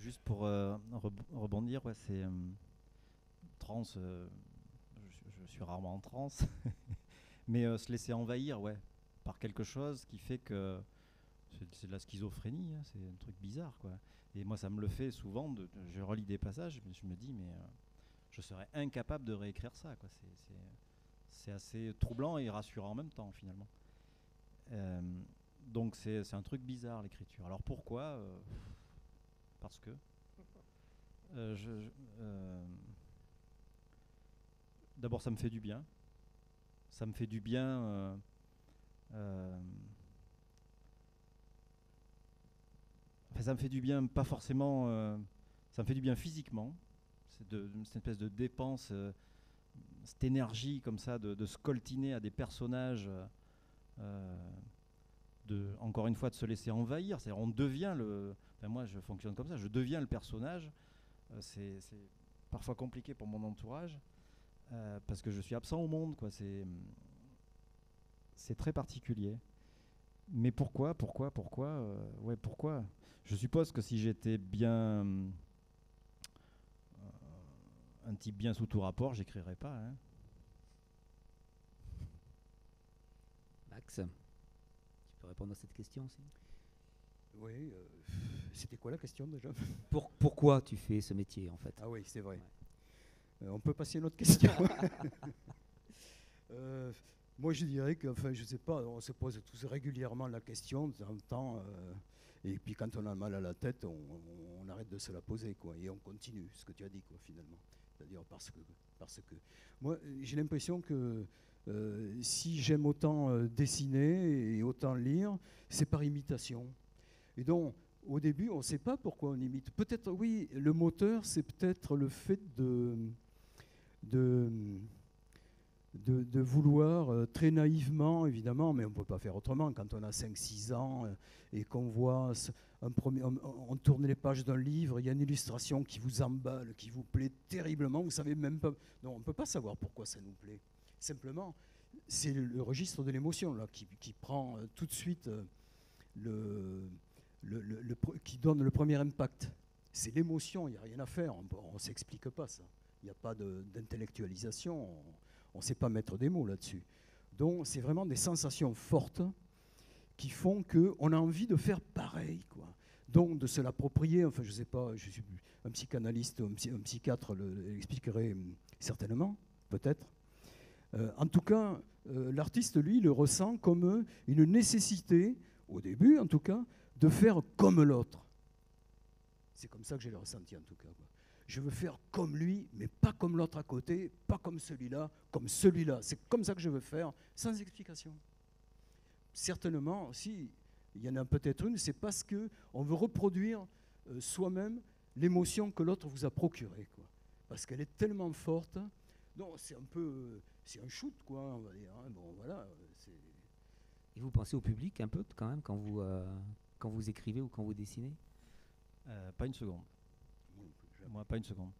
Juste pour rebondir, ouais, c'est trans. Je suis rarement en transe, mais se laisser envahir, ouais, par quelque chose qui fait que c'est de la schizophrénie, hein, c'est un truc bizarre, quoi. Et moi, ça me le fait souvent. Je relis des passages, mais je me dis, mais je serais incapable de réécrire ça, quoi. C'est assez troublant et rassurant en même temps, finalement. Euh, donc c'est un truc bizarre, l'écriture. Alors pourquoi Parce que euh, je, je- euh, d'abord, ça me fait du bien. Ça me fait du bien. Euh, enfin, ça me fait du bien, pas forcément. Ça me fait du bien physiquement. C'est une espèce de dépense, cette énergie comme ça, de se coltiner à des personnages. Euh, Encore une fois, de se laisser envahir. C'est-à-dire, on devient le. Enfin, moi, je fonctionne comme ça. Je deviens le personnage. C'est parfois compliqué pour mon entourage parce que je suis absent au monde, quoi. C'est très particulier. Mais ouais, pourquoi Je suppose que si j'étais bien un type bien sous tout rapport, j'écrirais pas, hein. Max, tu peux répondre à cette question aussi. Oui, c'était quoi la question déjà? Pourquoi tu fais ce métier en fait? Ah oui, c'est vrai. Ouais. On peut passer à une autre question. Euh, Moi, je dirais que, enfin, je sais pas, on se pose tous régulièrement la question de temps en temps, et puis quand on a mal à la tête, on arrête de se la poser, quoi, et on continue, ce que tu as dit, quoi, finalement. C'est-à-dire parce que, moi, j'ai l'impression que si j'aime autant dessiner et autant lire, c'est par imitation. Et donc, au début, on ne sait pas pourquoi on imite. Peut-être, oui, le moteur, c'est peut-être le fait de, de vouloir très naïvement, évidemment, mais on ne peut pas faire autrement, quand on a 5 6 ans et qu'on voit on tourne les pages d'un livre, il y a une illustration qui vous emballe, qui vous plaît terriblement, vous savez même pas. Non, on ne peut pas savoir pourquoi ça nous plaît. Simplement, c'est le registre de l'émotion là qui prend tout de suite qui donne le premier impact. C'est l'émotion, il n'y a rien à faire, on ne s'explique pas ça. Il n'y a pas d'intellectualisation, on ne sait pas mettre des mots là-dessus. Donc c'est vraiment des sensations fortes qui font qu'on a envie de faire pareil, quoi. Donc de se l'approprier, enfin je ne sais pas, je suis un psychanalyste, un psychiatre l'expliquerait certainement, peut-être. En tout cas, l'artiste, lui, le ressent comme une nécessité, au début en tout cas, de faire comme l'autre. C'est comme ça que j'ai le ressenti en tout cas, quoi. Je veux faire comme lui, mais pas comme l'autre à côté, pas comme celui-là, comme celui-là. C'est comme ça que je veux faire, sans explication. Certainement, si, il y en a peut-être une, c'est parce qu'on veut reproduire soi-même l'émotion que l'autre vous a procurée, quoi. Parce qu'elle est tellement forte. Non, c'est un peu, c'est un shoot, quoi, on va dire, hein. Bon, voilà. Et vous pensez au public un peu quand même quand vous écrivez ou quand vous dessinez? Pas une seconde. Moi, pas une seconde.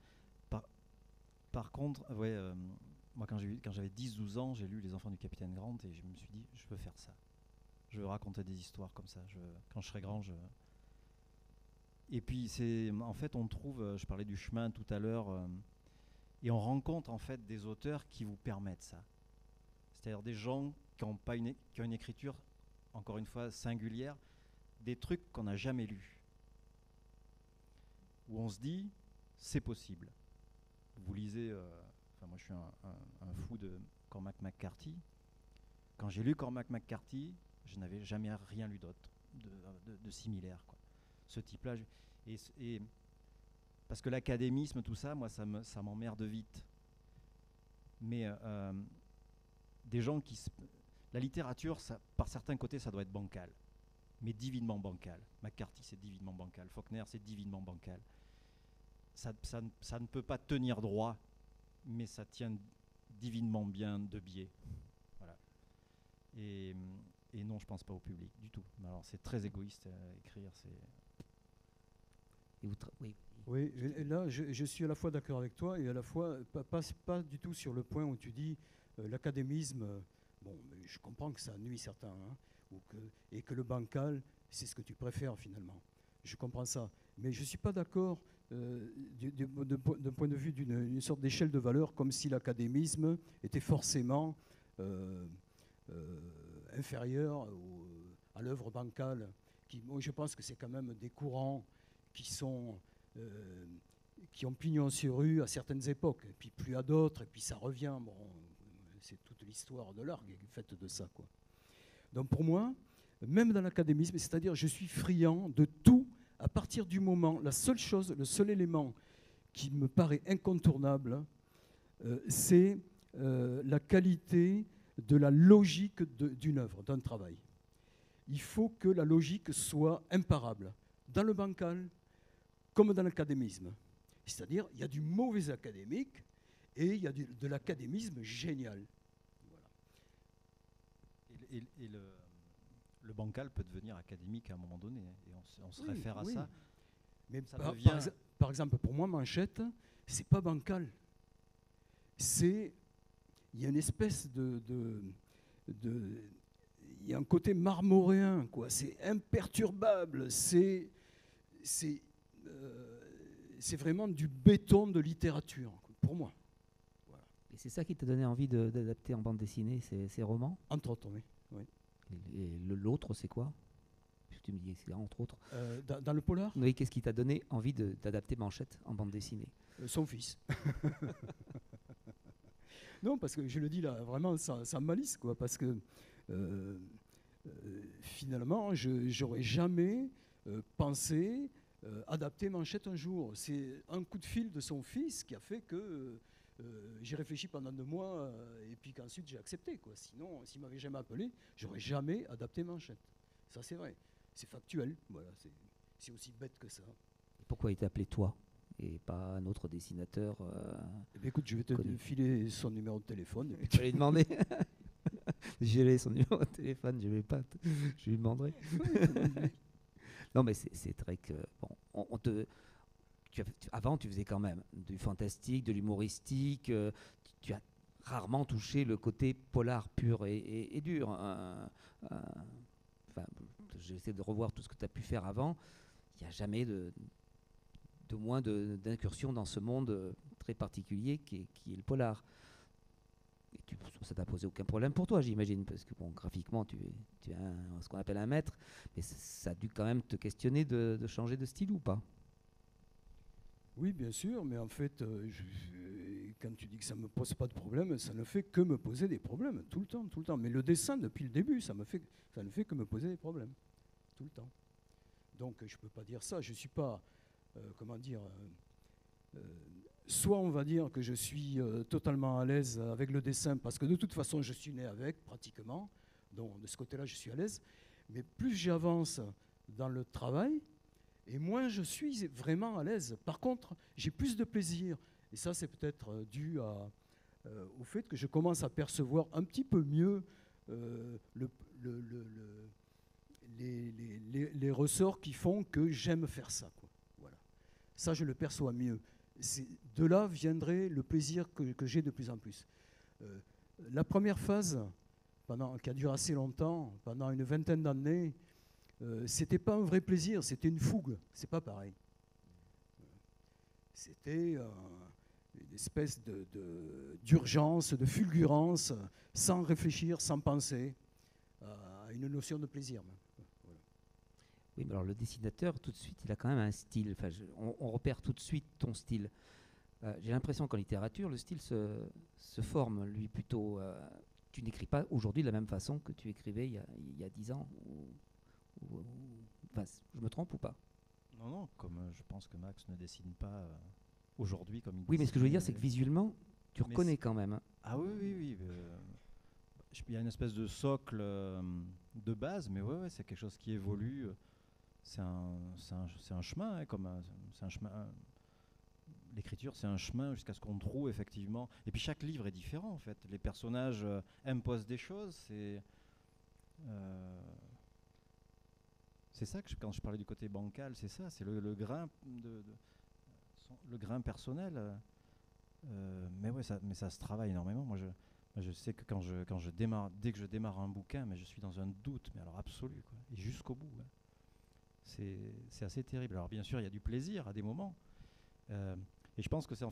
Par, Par contre, ouais, moi quand j'avais 10-12 ans, j'ai lu Les Enfants du Capitaine Grant et je me suis dit, je veux faire ça. Je veux raconter des histoires comme ça. Quand je serai grand, je... Et puis en fait, on trouve, je parlais du chemin tout à l'heure, et on rencontre en fait des auteurs qui vous permettent ça. C'est-à-dire des gens qui ont une écriture, encore une fois, singulière, des trucs qu'on n'a jamais lus, où on se dit, c'est possible. Vous lisez, enfin moi je suis un fou de Cormac McCarthy. Quand j'ai lu Cormac McCarthy, je n'avais jamais rien lu d'autre, de similaire, quoi. Ce type-là, et parce que l'académisme, tout ça, moi ça m'emmerde vite. Mais des gens la littérature, ça, par certains côtés, ça doit être bancal, mais divinement bancal. McCarthy, c'est divinement bancal. Faulkner, c'est divinement bancal. Ça ne peut pas tenir droit, mais ça tient divinement bien de biais. Voilà. Et, et non, je pense pas au public du tout. Alors c'est très égoïste à écrire. Et oui. Oui, et là, je suis à la fois d'accord avec toi et à la fois pas du tout sur le point où tu dis l'académisme. Bon, je comprends que ça nuit certains, hein, et que le bancal, c'est ce que tu préfères finalement. Je comprends ça. Mais je ne suis pas d'accord d'un point de vue d'une sorte d'échelle de valeur, comme si l'académisme était forcément inférieur à l'œuvre bancale. Moi, je pense que c'est quand même des courants qui ont pignon sur rue à certaines époques, et puis plus à d'autres, et puis ça revient. Bon, c'est toute l'histoire de l'art qui est faite de ça, quoi. Donc pour moi, même dans l'académisme, c'est-à-dire je suis friand de tout à partir du moment, la seule chose, le seul élément qui me paraît incontournable, c'est la qualité de la logique d'une œuvre, d'un travail. Il faut que la logique soit imparable, dans le bancal comme dans l'académisme. C'est-à-dire, il y a du mauvais académique et il y a de l'académisme génial. Voilà. Et le bancal peut devenir académique à un moment donné, et on se réfère à ça. Mais ça devient... par exemple, pour moi, Manchette, c'est pas bancal. Il y a une espèce il y a un côté marmoréen, quoi. C'est imperturbable. C'est vraiment du béton de littérature, pour moi. Voilà. Et c'est ça qui t'a donné envie d'adapter en bande dessinée ces romans? Entre autres, oui. Et l'autre, c'est quoi? Tu me dis que c'est entre autres. Dans le polar? Oui, qu'est-ce qui t'a donné envie d'adapter Manchette en bande dessinée? Son fils. Non, parce que je le dis là, vraiment sans malice, quoi, parce que finalement, je n'aurais jamais pensé adapter Manchette un jour. C'est un coup de fil de son fils qui a fait que j'ai réfléchi pendant 2 mois et puis qu'ensuite j'ai accepté, quoi. Sinon, s'il ne m'avait jamais appelé, j'aurais jamais adapté Manchette. Ça, c'est vrai. C'est factuel. Voilà, c'est aussi bête que ça. Pourquoi il t'a appelé toi et pas un autre dessinateur Eh bien, écoute, je vais te filer son numéro de téléphone. Et puis tu vas lui demander. J'ai son numéro de téléphone, je lui demanderai. Non, mais c'est vrai que bon, avant, tu faisais quand même du fantastique, de l'humoristique. Tu as rarement touché le côté polar pur et dur. Enfin, j'essaie de revoir tout ce que tu as pu faire avant. Il n'y a jamais de moins d'incursion dans ce monde très particulier qui est le polar. Et ça t'a posé aucun problème pour toi, j'imagine, parce que bon, graphiquement, tu es ce qu'on appelle un maître, mais ça a dû quand même te questionner de changer de style ou pas? Oui, bien sûr, mais en fait, quand tu dis que ça ne me pose pas de problème, ça ne fait que me poser des problèmes, tout le temps, tout le temps. Mais le dessin, depuis le début, ça ne fait que me poser des problèmes, tout le temps. Donc, je ne peux pas dire ça. Je ne suis pas, comment dire, soit on va dire que je suis totalement à l'aise avec le dessin, parce que de toute façon, je suis né avec, pratiquement. Donc, de ce côté-là, je suis à l'aise. Mais plus j'avance dans le travail, et moins je suis vraiment à l'aise. Par contre, j'ai plus de plaisir. Et ça, c'est peut-être dû au fait que je commence à percevoir un petit peu mieux les ressorts qui font que j'aime faire ça, quoi. Voilà. Ça, je le perçois mieux. De là viendrait le plaisir que j'ai de plus en plus. La première phase, qui a duré assez longtemps, pendant une 20aine d'années, c'était pas un vrai plaisir, c'était une fougue. C'est pas pareil. C'était une espèce d'urgence, de fulgurance, sans réfléchir, sans penser, à une notion de plaisir. Voilà. Oui, mais alors le dessinateur, tout de suite, il a quand même un style. Enfin, on repère tout de suite ton style. J'ai l'impression qu'en littérature, le style se forme, lui, plutôt. Tu n'écris pas aujourd'hui de la même façon que tu écrivais il y a 10 ans. Enfin, je me trompe ou pas? Non, comme je pense que Max ne dessine pas aujourd'hui comme il Oui, mais ce que je veux dire, dessinait. c'est que visuellement, tu reconnais quand même. Ah oui. Il y a une espèce de socle de base, mais ouais, c'est quelque chose qui évolue. C'est un chemin, hein, c'est un chemin. L'écriture, c'est un chemin jusqu'à ce qu'on trouve effectivement. Et puis chaque livre est différent en fait. Les personnages imposent des choses. C'est ça que quand je parlais du côté bancal, c'est ça, c'est le grain le grain personnel. Mais ouais, ça se travaille énormément. Moi, je sais que dès que je démarre un bouquin, mais je suis dans un doute, mais alors absolu, quoi, et jusqu'au bout. Hein. c'est assez terrible. Alors bien sûr, il y a du plaisir à des moments. Et je pense que c'est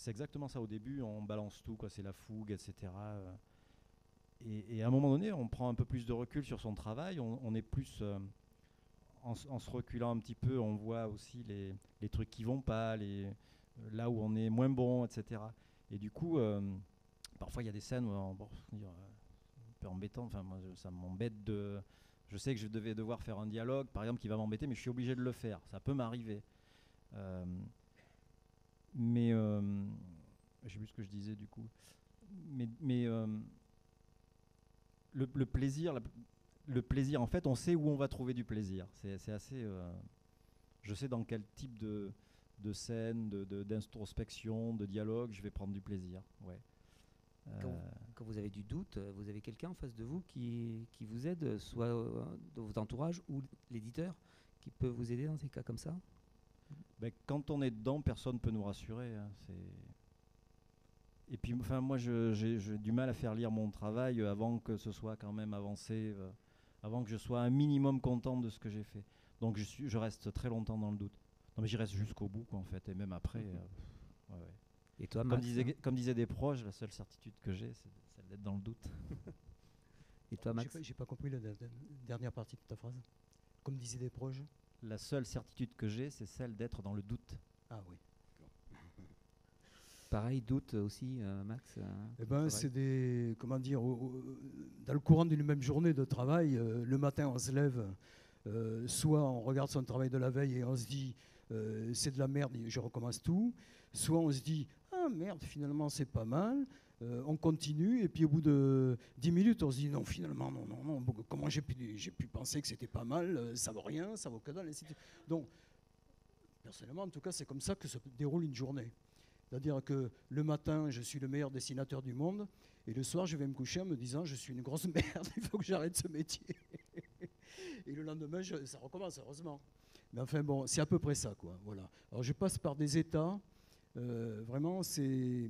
exactement ça. Au début, on balance tout, quoi. C'est la fougue, etc. Et à un moment donné, on prend un peu plus de recul sur son travail. On est plus en se reculant un petit peu, on voit aussi les trucs qui vont pas, là où on est moins bon, etc. Et du coup, parfois il y a des scènes où un peu embêtant. Enfin, moi, ça m'embête de. Je sais que je devais devoir faire un dialogue, par exemple, qui va m'embêter, mais je suis obligé de le faire. Ça peut m'arriver. Mais je sais plus ce que je disais du coup. Mais le plaisir, le plaisir, en fait, on sait où on va trouver du plaisir. C'est assez. Je sais dans quel type de scène, d'introspection, de dialogue, je vais prendre du plaisir. Ouais. Quand vous avez du doute, vous avez quelqu'un en face de vous qui vous aide, soit de votre entourage ou l'éditeur, qui peut vous aider dans ces cas comme ça? Ben, quand on est dedans, personne ne peut nous rassurer. Hein, et puis, enfin, moi, j'ai du mal à faire lire mon travail avant que ce soit quand même avancé, avant que je sois un minimum content de ce que j'ai fait. Donc, je reste très longtemps dans le doute. Non, mais j'y reste jusqu'au bout, quoi, en fait, et même après. Ouais, ouais. Et toi, Max, comme disaient des proches, la seule certitude que j'ai, c'est celle d'être dans le doute. Et toi, Max? J'ai pas compris la dernière partie de ta phrase. Comme disaient des proches. La seule certitude que j'ai, c'est celle d'être dans le doute. Ah oui. Pareil, doute aussi, Max? Eh ben, c'est des. Comment dire. Dans le courant d'une même journée de travail, le matin, on se lève. Soit on regarde son travail de la veille et on se dit c'est de la merde, je recommence tout. Soit on se dit ah merde, finalement c'est pas mal. On continue et puis au bout de 10 minutes, on se dit non, finalement, non, comment j'ai pu penser que c'était pas mal, ça vaut rien, ça vaut que dalle. Donc, personnellement, en tout cas, c'est comme ça que se déroule une journée. C'est-à-dire que le matin, je suis le meilleur dessinateur du monde et le soir, je vais me coucher en me disant je suis une grosse merde, il faut que j'arrête ce métier. Et le lendemain, ça recommence, heureusement. Mais enfin, bon, c'est à peu près ça, quoi. Voilà. Alors, je passe par des états. Vraiment, c'est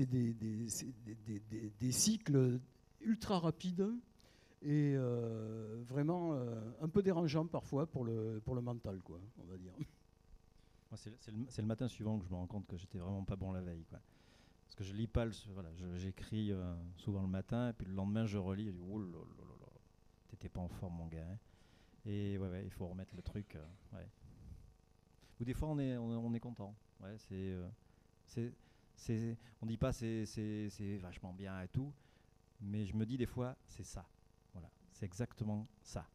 des cycles ultra rapides et vraiment un peu dérangeants parfois pour le mental, quoi, on va dire. Moi, c'est le matin suivant que je me rends compte que j'étais vraiment pas bon la veille, quoi. Parce que je lis pas, voilà, j'écris souvent le matin, et puis le lendemain je relis, et je dis oh là là là là, t'étais pas en forme, mon gars. Hein. Et ouais, il faut remettre le truc. Ouais. Ou des fois on est content. Ouais, on dit pas c'est vachement bien et tout, mais je me dis des fois c'est ça. Voilà, c'est exactement ça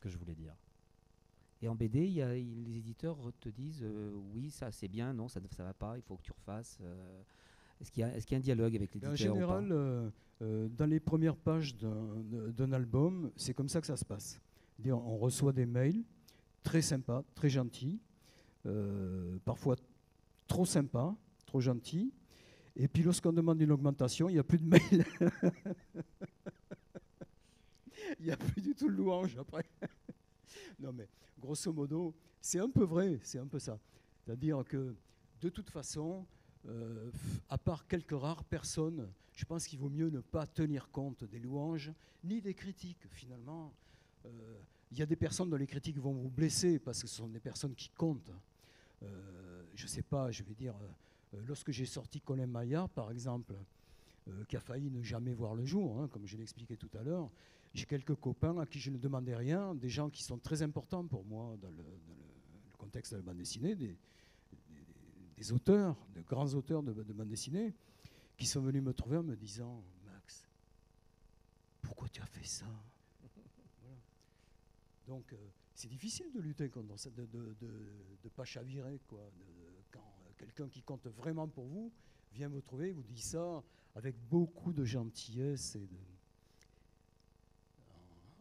que je voulais dire. Et en BD, les éditeurs te disent oui, ça c'est bien, non, ça va pas, il faut que tu refasses. Est-ce qu'il y a un dialogue avec l'éditeur? En général, dans les premières pages d'un album, c'est comme ça que ça se passe. On reçoit des mails très sympas, très gentils, parfois trop sympas, trop gentils. Et puis lorsqu'on demande une augmentation, il n'y a plus de mails. Il n'y a plus du tout de louange après. Non mais, grosso modo, c'est un peu vrai, c'est un peu ça. C'est-à-dire que, de toute façon, à part quelques rares personnes, je pense qu'il vaut mieux ne pas tenir compte des louanges, ni des critiques, finalement. Il y a des personnes dont les critiques vont vous blesser, parce que ce sont des personnes qui comptent. Je ne sais pas, je vais dire, lorsque j'ai sorti Colin Maillard, par exemple, qui a failli ne jamais voir le jour, hein, comme je l'expliquais tout à l'heure, j'ai quelques copains à qui je ne demandais rien, des gens qui sont très importants pour moi dans le contexte de la bande dessinée, des auteurs, de grands auteurs de bande dessinée, qui sont venus me trouver en me disant « Max, pourquoi tu as fait ça ?» Voilà. Donc, c'est difficile de lutter contre ça, de ne pas chavirer, quoi. Quand quelqu'un qui compte vraiment pour vous vient vous trouver, vous dit ça avec beaucoup de gentillesse et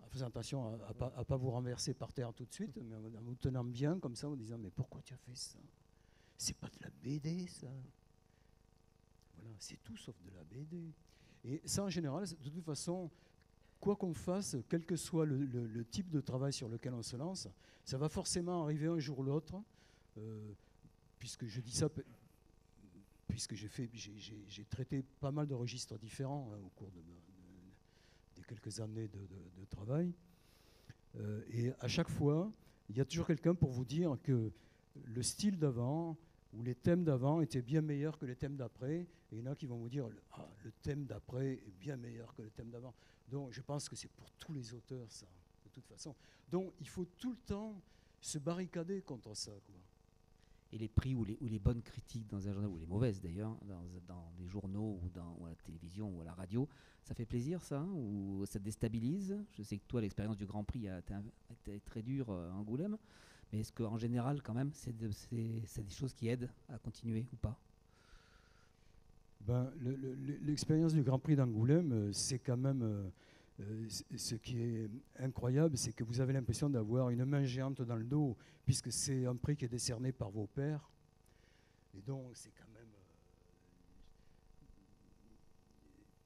en faisant attention à ne pas vous renverser par terre tout de suite, mais en vous tenant bien comme ça, en vous disant « Mais pourquoi tu as fait ça ? C'est pas de la BD, ça. » Voilà, c'est tout sauf de la BD. Et ça, en général, de toute façon, quoi qu'on fasse, quel que soit le type de travail sur lequel on se lance, ça va forcément arriver un jour ou l'autre, puisque je dis ça, puisque j'ai traité pas mal de registres différents, hein, au cours des quelques années de travail. Et à chaque fois, il y a toujours quelqu'un pour vous dire que le style d'avant ou les thèmes d'avant étaient bien meilleurs que les thèmes d'après. Et il y en a qui vont vous dire le thème d'après est bien meilleur que le thème d'avant. Donc je pense que c'est pour tous les auteurs, ça, de toute façon. Donc il faut tout le temps se barricader contre ça, quoi. Et les prix ou les bonnes critiques dans un journal, ou les mauvaises d'ailleurs, dans des journaux ou à la télévision ou à la radio, ça fait plaisir ça, ou ça déstabilise? Je sais que toi, l'expérience du Grand Prix a été très dure à Angoulême, mais est-ce qu'en général, quand même, c'est des choses qui aident à continuer ou pas? L'expérience du Grand Prix d'Angoulême, c'est quand même ce qui est incroyable, c'est que vous avez l'impression d'avoir une main géante dans le dos, puisque c'est un prix qui est décerné par vos pairs. Et donc, c'est quand même,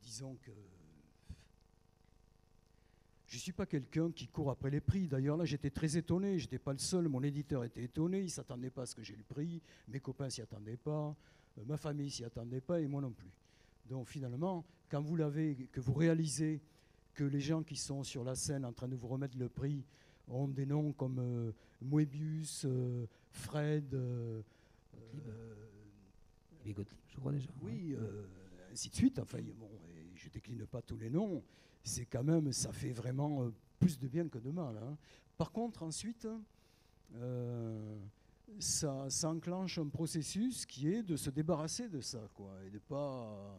disons que je ne suis pas quelqu'un qui court après les prix. D'ailleurs, là, j'étais très étonné. Je n'étais pas le seul. Mon éditeur était étonné. Il ne s'attendait pas à ce que j'ai le prix. Mes copains ne s'y attendaient pas. Ma famille ne s'y attendait pas et moi non plus. Donc, finalement, quand vous l'avez, que vous réalisez que les gens qui sont sur la scène en train de vous remettre le prix ont des noms comme Moebius, Fred, Gottlieb, je crois déjà. oui, ainsi de suite. Enfin, bon, et je décline pas tous les noms. C'est quand même, ça fait vraiment plus de bien que de mal, hein. Par contre, ensuite, ça enclenche un processus qui est de se débarrasser de ça, quoi, et de pas.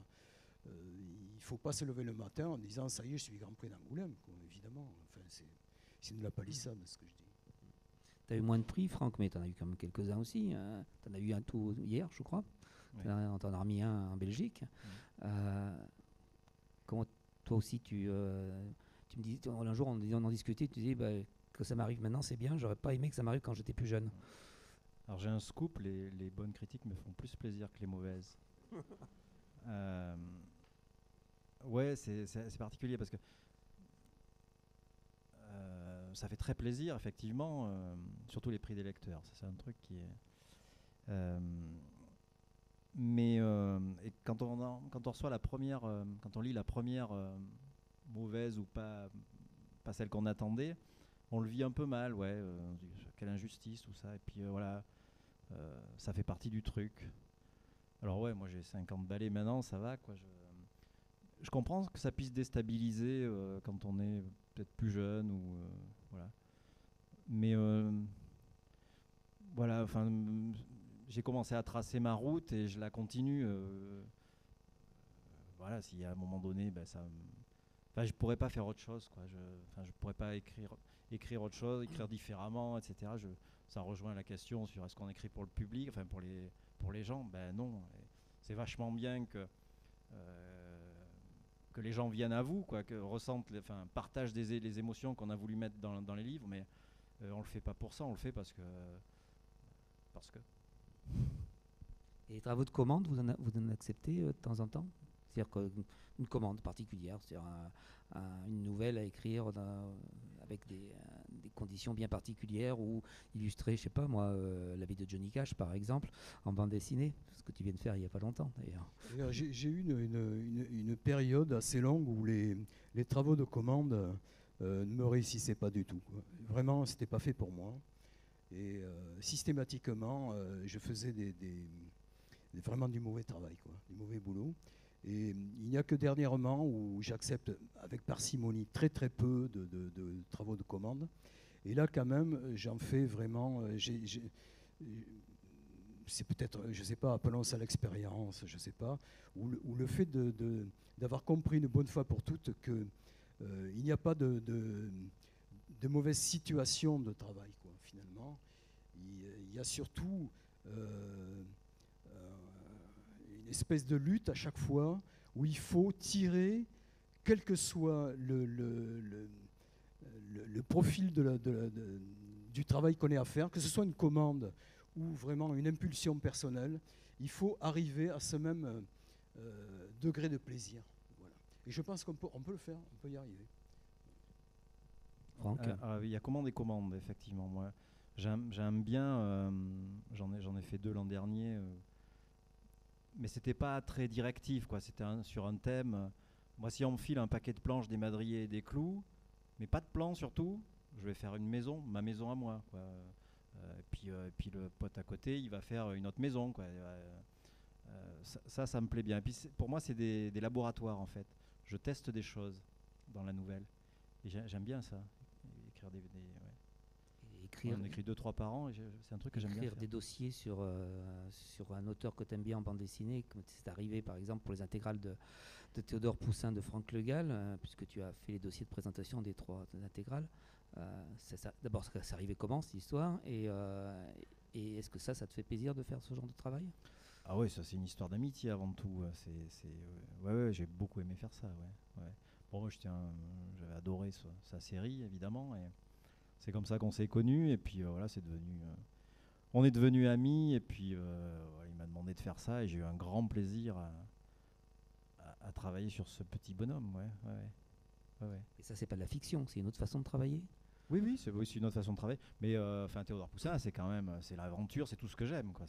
Il ne faut pas se lever le matin en disant ça y est, je suis Grand Prix d'Angoulême, quoi, évidemment. Enfin, c'est de la palissade, ce que je dis. Tu as eu moins de prix, Franck, mais tu en as eu quand même quelques-uns aussi. Tu en as eu un tout hier, je crois. Oui. Tu en as remis un en Belgique. Comment toi aussi, tu me disais, un jour, on en discutait, tu disais que ça m'arrive maintenant, c'est bien. J'aurais pas aimé que ça m'arrive quand j'étais plus jeune. Alors j'ai un scoop, les bonnes critiques me font plus plaisir que les mauvaises. Ouais, c'est particulier parce que ça fait très plaisir, effectivement, surtout les prix des lecteurs. Ça, c'est un truc qui est. Mais et quand on reçoit la première, quand on lit la première mauvaise ou pas celle qu'on attendait, on le vit un peu mal, ouais. On se dit, quelle injustice, tout ça. Et puis voilà, ça fait partie du truc. Alors ouais, moi j'ai 50 balais maintenant, ça va, quoi. Je comprends que ça puisse déstabiliser quand on est peut-être plus jeune ou voilà. Mais voilà, enfin, j'ai commencé à tracer ma route et je la continue. Voilà, s'il y a un moment donné, enfin, je pourrais pas faire autre chose, quoi. Je pourrais pas écrire autre chose, écrire différemment, etc. Ça rejoint la question sur est-ce qu'on écrit pour le public, enfin pour les gens. Ben non. Et c'est vachement bien que les gens viennent à vous, quoi, que ressentent, partagent les émotions qu'on a voulu mettre dans les livres, mais on le fait pas pour ça, on le fait parce que. Et les travaux de commande, vous en acceptez de temps en temps? C'est-à-dire qu'une commande particulière, c'est-à-dire une nouvelle à écrire avec des conditions bien particulières ou illustrer, je sais pas moi, la vie de Johnny Cash par exemple, en bande dessinée, ce que tu viens de faire il n'y a pas longtemps d'ailleurs. J'ai eu une période assez longue où les travaux de commande ne me réussissaient pas du tout, quoi. Vraiment, c'était pas fait pour moi. Et systématiquement, je faisais vraiment du mauvais travail, quoi, du mauvais boulot. Et il n'y a que dernièrement où j'accepte avec parcimonie très très peu de travaux de commande. Et là, quand même, j'en fais vraiment. C'est peut-être, je ne sais pas, appelons ça l'expérience, je ne sais pas, ou le fait d'avoir compris une bonne fois pour toutes qu'il n'y a pas de mauvaise situation de travail, quoi, finalement. Il y a surtout une espèce de lutte à chaque fois où il faut tirer, quel que soit le profil du travail qu'on ait à faire, que ce soit une commande ou vraiment une impulsion personnelle, il faut arriver à ce même degré de plaisir. Voilà. Et je pense qu'on peut le faire, on peut y arriver. Franck, il y a commande et commande, effectivement. Moi, j'aime bien, j'en ai fait 2 l'an dernier, mais c'était pas très directif, quoi. C'était sur un thème. Moi, si on me file un paquet de planches, des madriers et des clous, mais pas de plan surtout, je vais faire une maison, ma maison à moi, quoi. Et puis le pote à côté, il va faire une autre maison, quoi. Ça me plaît bien. Et puis pour moi, c'est des laboratoires en fait. Je teste des choses dans la nouvelle. Et j'aime bien ça. Écrire Et écrire, on écrit 2-3 par an, et c'est un truc que j'aime bien écrire faire. des dossiers sur un auteur que tu aimes bien en bande dessinée, comme c'est arrivé par exemple pour les intégrales de Théodore Poussin de Franck Le Gall, puisque tu as fait les dossiers de présentation des 3 intégrales. D'abord, ça arrivait comment cette histoire, et est-ce que ça te fait plaisir de faire ce genre de travail? Ah ouais, ça c'est une histoire d'amitié avant tout. Ouais, j'ai beaucoup aimé faire ça. Ouais. Bon, moi, j'avais adoré sa série évidemment, et c'est comme ça qu'on s'est connus. Et puis voilà, on est devenus amis. Et puis voilà, il m'a demandé de faire ça, et j'ai eu un grand plaisir à travailler sur ce petit bonhomme. Ouais. Et ça, c'est pas de la fiction, c'est une autre façon de travailler. Oui, c'est aussi une autre façon de travailler. Mais enfin, Théodore Poussin, c'est quand même, c'est l'aventure, c'est tout ce que j'aime, quoi.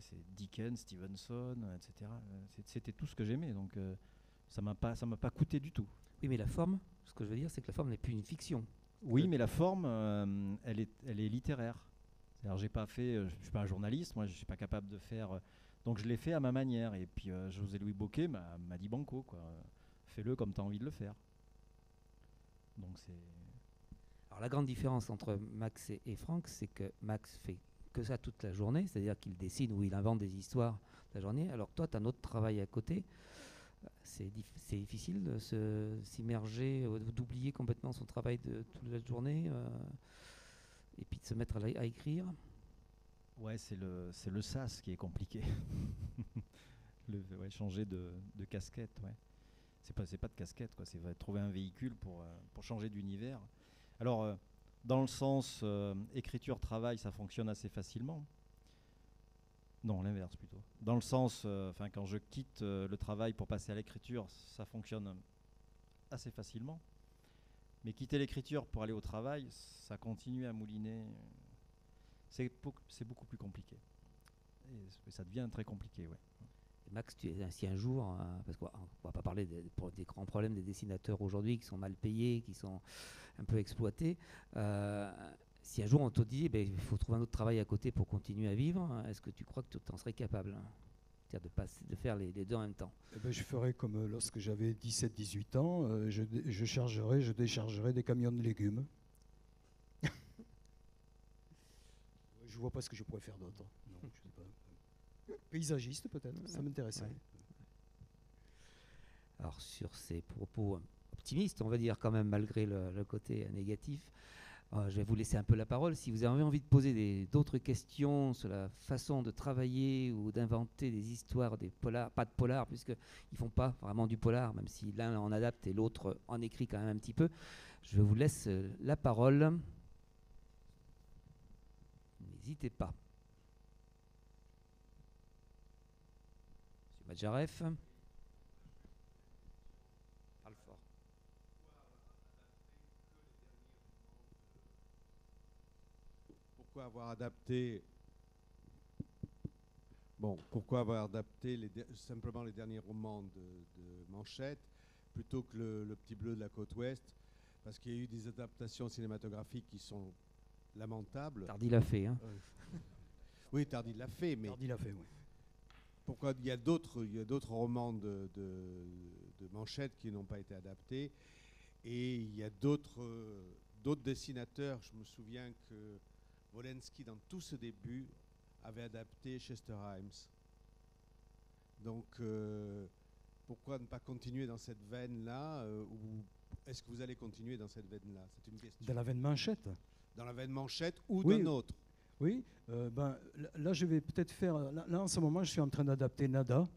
C'est Dickens, Stevenson, etc. C'était tout ce que j'aimais, donc ça m'a pas coûté du tout. Oui, mais la forme, ce que je veux dire, c'est que la forme n'est plus une fiction. Oui, mais la forme, elle est littéraire. C'est-à-dire, je suis pas un journaliste, moi, je suis pas capable de faire. Donc, je l'ai fait à ma manière. Et puis, José-Louis Bocquet m'a dit banco, quoi. Fais-le comme tu as envie de le faire. Donc, c'est. Alors la grande différence entre Max et Franck, c'est que Max fait que ça toute la journée, c'est-à-dire qu'il dessine ou il invente des histoires la journée, alors que toi, tu as un autre travail à côté. C'est difficile de s'immerger, d'oublier complètement son travail de toute la journée et puis de se mettre à écrire. Ouais, c'est le sas qui est compliqué. Changer de casquette, ouais. C'est pas de casquette, quoi. C'est trouver un véhicule pour changer d'univers. Alors, dans le sens écriture-travail, ça fonctionne assez facilement. Non, l'inverse plutôt. Dans le sens, quand je quitte le travail pour passer à l'écriture, ça fonctionne assez facilement. Mais quitter l'écriture pour aller au travail, ça continue à mouliner. C'est beaucoup plus compliqué. Et ça devient très compliqué, ouais. Max, si un jour, parce qu'on va pas parler des grands problèmes des dessinateurs aujourd'hui qui sont mal payés, qui sont un peu exploités, si un jour on te dit il faut trouver un autre travail à côté pour continuer à vivre, est-ce que tu crois que tu en serais capable, c'est-à-dire de faire les deux en même temps? Je ferais comme lorsque j'avais 17-18 ans, je déchargerais des camions de légumes. Je vois pas ce que je pourrais faire d'autre. Non, je sais pas. Paysagiste peut-être, ça m'intéressait. Ouais. Alors sur ces propos optimistes, on va dire quand même, malgré le côté négatif, je vais vous laisser un peu la parole. Si vous avez envie de poser d'autres questions sur la façon de travailler ou d'inventer des histoires, des polars, pas de polar, puisqu'ils ne font pas vraiment du polar, même si l'un en adapte et l'autre en écrit quand même un petit peu, je vous laisse la parole. N'hésitez pas. Monsieur Madjaref. Parle fort. Pourquoi avoir adapté simplement les derniers romans de Manchette plutôt que le Petit Bleu de la côte ouest? Parce qu'il y a eu des adaptations cinématographiques qui sont lamentables. Tardy l'a fait, hein. Oui, Tardy l'a fait, mais Tardy l'a fait, oui. Pourquoi il y a d'autres romans de Manchette qui n'ont pas été adaptés, et il y a d'autres dessinateurs. Je me souviens que Wolenski, dans tout ce début, avait adapté Chester Himes. Donc, pourquoi ne pas continuer dans cette veine-là, ou est-ce que vous allez continuer dans cette veine-là? C'est une question. Dans la veine Manchette? Dans la veine Manchette ou oui, d'un autre? Oui, là je vais peut-être faire. Là en ce moment, je suis en train d'adapter Nada,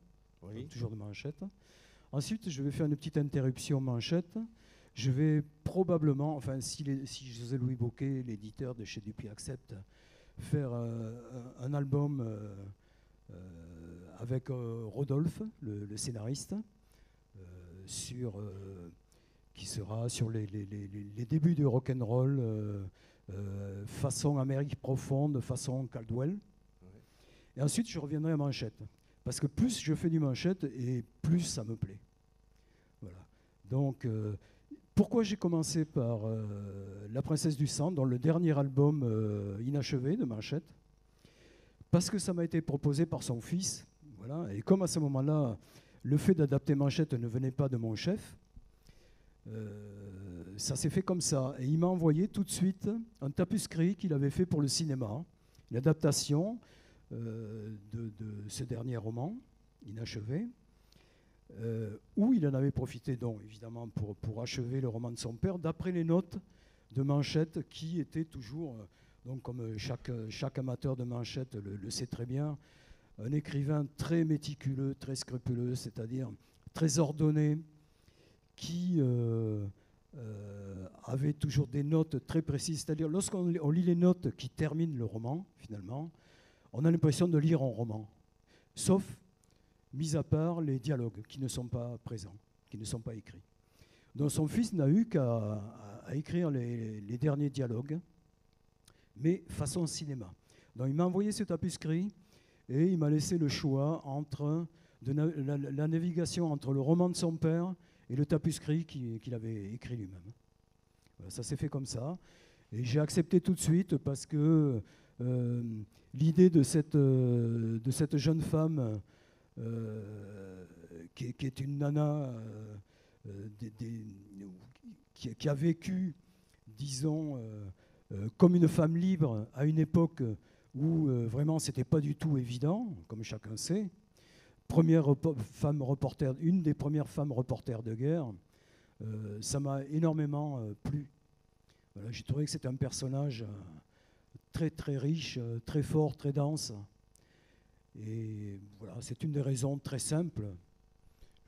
oui. Toujours de Manchette. Ensuite, je vais faire une petite interruption Manchette. Je vais probablement, enfin, si José-Louis Bocquet, l'éditeur de chez Dupuis, accepte, faire un album avec Rodolphe, le scénariste, qui sera sur les débuts du rock'n'roll. Façon Amérique profonde, façon Caldwell. Ouais. Et ensuite, je reviendrai à Manchette. Parce que plus je fais du Manchette, et plus ça me plaît. Voilà. Donc, Pourquoi j'ai commencé par La Princesse du Sang, dans le dernier album inachevé de Manchette? Parce que ça m'a été proposé par son fils. Voilà. Et comme à ce moment-là, le fait d'adapter Manchette ne venait pas de mon chef, ça s'est fait comme ça. Et il m'a envoyé tout de suite un tapuscrit qu'il avait fait pour le cinéma, l'adaptation de ce dernier roman inachevé, où il en avait profité, donc, évidemment, pour achever le roman de son père, d'après les notes de Manchette, qui étaient toujours, donc, comme chaque amateur de Manchette le sait très bien, un écrivain très méticuleux, très scrupuleux, c'est-à-dire très ordonné, qui avait toujours des notes très précises. C'est-à-dire, lorsqu'on lit les notes qui terminent le roman, finalement, on a l'impression de lire un roman, sauf, mis à part, les dialogues qui ne sont pas présents, qui ne sont pas écrits. Donc son fils n'a eu qu'à écrire les derniers dialogues, mais façon cinéma. Donc il m'a envoyé ce tapuscrit et il m'a laissé le choix entre la navigation entre le roman de son père et le tapuscrit qu'il avait écrit lui-même. Voilà, ça s'est fait comme ça. Et j'ai accepté tout de suite parce que l'idée de cette jeune femme qui est une nana qui a vécu, disons, comme une femme libre à une époque où vraiment c'était pas du tout évident, comme chacun sait. Femme reporter, une des premières femmes reporters de guerre, ça m'a énormément plu. Voilà, j'ai trouvé que c'était un personnage très très riche, très fort, très dense. Et voilà, c'est une des raisons très simples.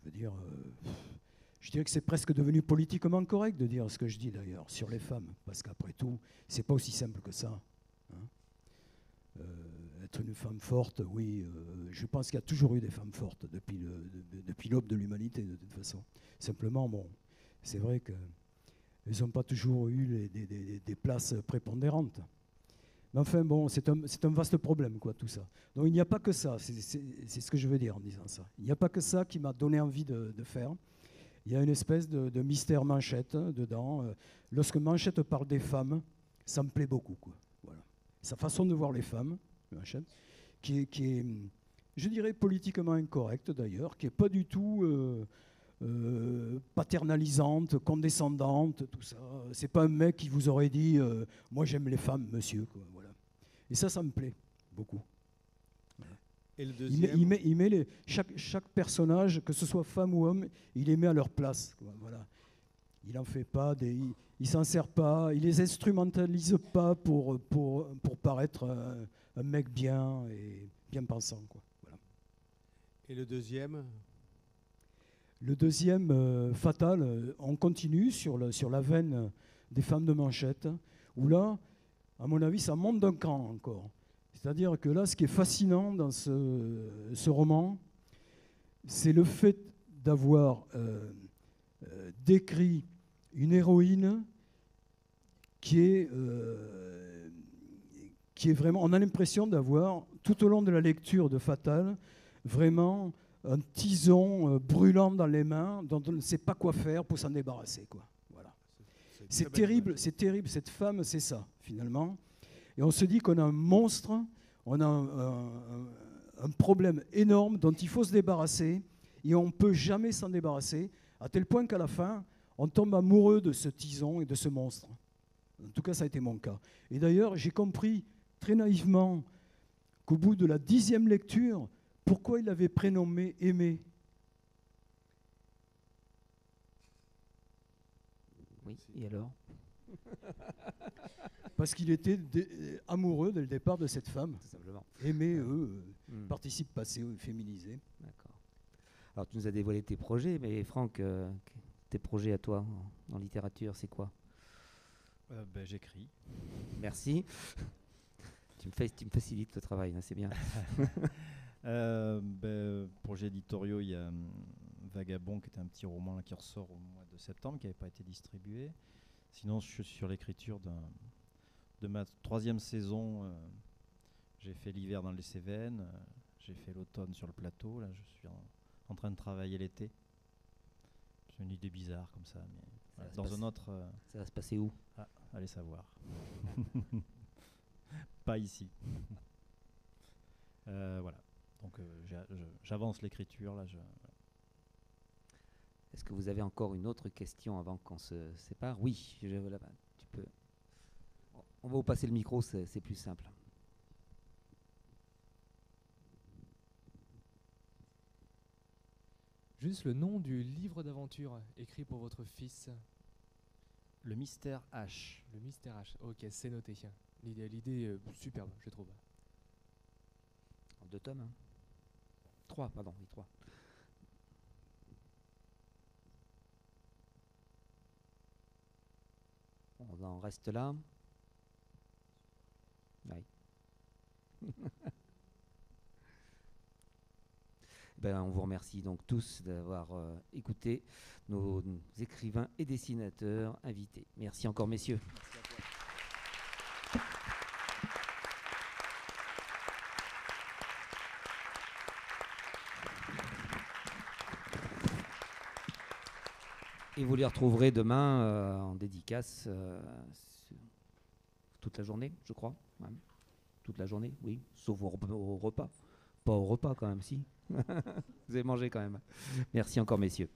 Je dirais que c'est presque devenu politiquement correct de dire ce que je dis d'ailleurs sur les femmes, parce qu'après tout, c'est pas aussi simple que ça. Hein. Être une femme forte, oui, je pense qu'il y a toujours eu des femmes fortes depuis l'aube de l'humanité, de toute façon. Simplement, bon, c'est vrai qu'elles n'ont pas toujours eu des places prépondérantes. Mais enfin, bon, c'est un vaste problème, quoi, tout ça. Donc il n'y a pas que ça, c'est ce que je veux dire en disant ça. Il n'y a pas que ça qui m'a donné envie de faire. Il y a une espèce de mystère Manchette dedans. Lorsque Manchette parle des femmes, ça me plaît beaucoup, quoi. Voilà. Sa façon de voir les femmes, Manchette, qui est, je dirais, politiquement incorrecte d'ailleurs, qui n'est pas du tout paternalisante, condescendante, tout ça. C'est pas un mec qui vous aurait dit moi j'aime les femmes, monsieur, quoi. Voilà. Et ça me plaît beaucoup. Voilà. Et le deuxième, il met chaque personnage, que ce soit femme ou homme, il les met à leur place, quoi. Voilà. Il n'en fait pas il s'en sert pas, il les instrumentalise pas pour paraître un mec bien et bien pensant, quoi. Voilà. et le deuxième, Le deuxième, Fatal, on continue sur la veine des femmes de Manchette, où là, à mon avis, ça monte d'un cran encore. C'est-à-dire que là, ce qui est fascinant dans ce roman, c'est le fait d'avoir décrit une héroïne qui est vraiment... On a l'impression d'avoir, tout au long de la lecture de Fatal, vraiment un tison brûlant dans les mains dont on ne sait pas quoi faire pour s'en débarrasser, quoi. Voilà. C'est terrible, cette femme, c'est ça, finalement. Et on se dit qu'on a un monstre, on a un problème énorme dont il faut se débarrasser, et on ne peut jamais s'en débarrasser, à tel point qu'à la fin, on tombe amoureux de ce tison et de ce monstre. En tout cas, ça a été mon cas. Et d'ailleurs, j'ai compris très naïvement qu'au bout de la 10e lecture, pourquoi il l'avait prénommé Aimé. Oui, et alors? Parce qu'il était amoureux dès le départ de cette femme. Tout simplement. Aimé, participe passé, féminisé. D'accord. Alors, tu nous as dévoilé tes projets, mais Franck, tes projets à toi en littérature, c'est quoi? J'écris. Merci. Tu me facilites le travail, là, c'est bien. Projets éditoriaux, il y a Vagabond, qui est un petit roman là, qui ressort au mois de septembre, qui n'avait pas été distribué. Sinon, je suis sur l'écriture de ma 3e saison. J'ai fait l'hiver dans les Cévennes, j'ai fait l'automne sur le plateau. Là, je suis en train de travailler l'été. C'est une idée bizarre comme ça, mais Voilà, va se dans passer- un autre... Ça va se passer où? allez savoir. Pas ici. Voilà. Donc j'avance l'écriture. Là, Est-ce que vous avez encore une autre question avant qu'on se sépare? Oui, là-bas, tu peux. On va vous passer le micro, c'est plus simple. Juste le nom du livre d'aventure écrit pour votre fils. Le mystère H. Le Mystère H. Ok, c'est noté. L'idée superbe, je trouve. En 2 tomes, hein. 3, pardon, oui, 3. On en reste là. Oui. Ben, on vous remercie donc tous d'avoir écouté nos écrivains et dessinateurs invités. Merci encore, messieurs. Et vous les retrouverez demain en dédicace toute la journée, je crois. Ouais. Toute la journée, oui, sauf au repas. Pas au repas quand même, si. Vous avez mangé quand même. Merci encore, messieurs.